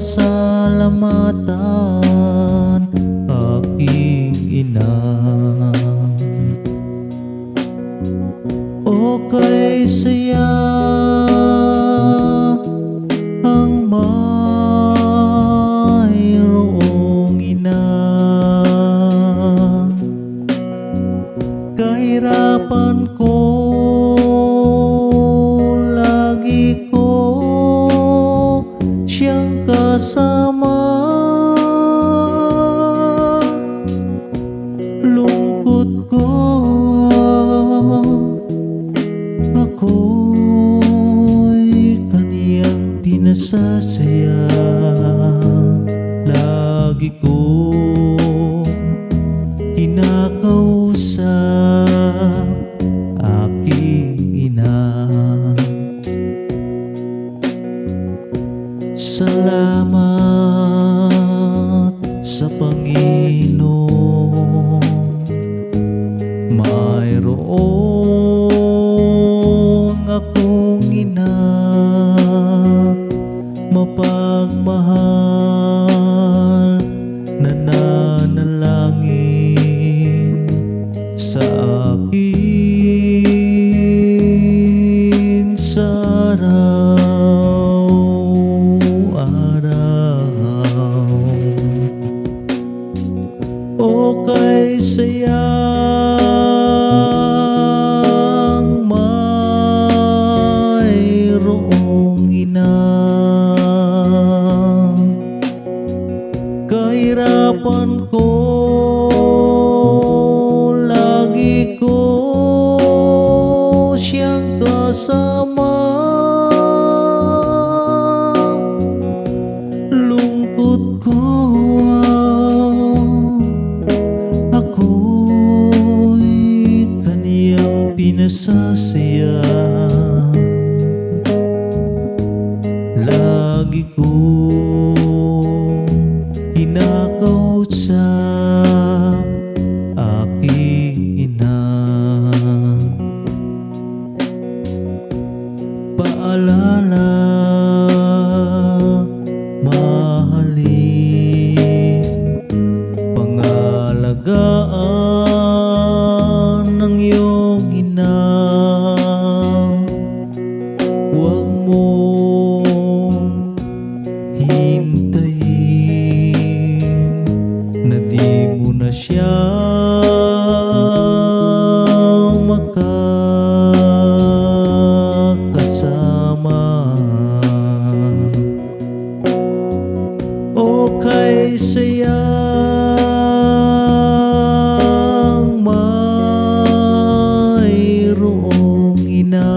pasalamatan, aking ina. O kay saya ang mayroong ina. Kahirapan ko, lagi ko siyang kasama. Lungkot ko, ako'y kaniyang pinasasaya. Lagi kong kinakausap, aking ina. Salamat sa Panginoon, mayroong akong ina, mapagmahal, nananalangin sa akin sa araw-araw. O kay sayang mayroong ina. Kahirapan ko, lagi ko siyang kasama. Lungkot ko, ako'y kaniyang pinasasaya. Lagi kong kinakausap, aking ina. Paalala, mahalin, pangalagaan ng iyong ina. Huwag mong hintayin na di mo na siya makakasama. O kay sayang mayroong ina.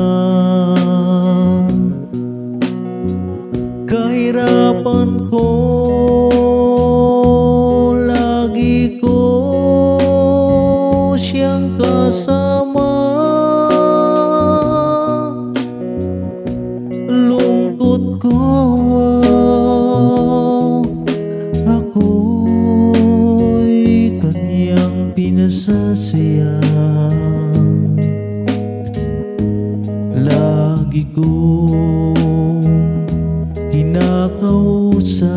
Kahirapan ko, lagi ko siyang kasama. Lungkot ko, ako'y kaniyang pinasasaya. Lagi kong kinakausap,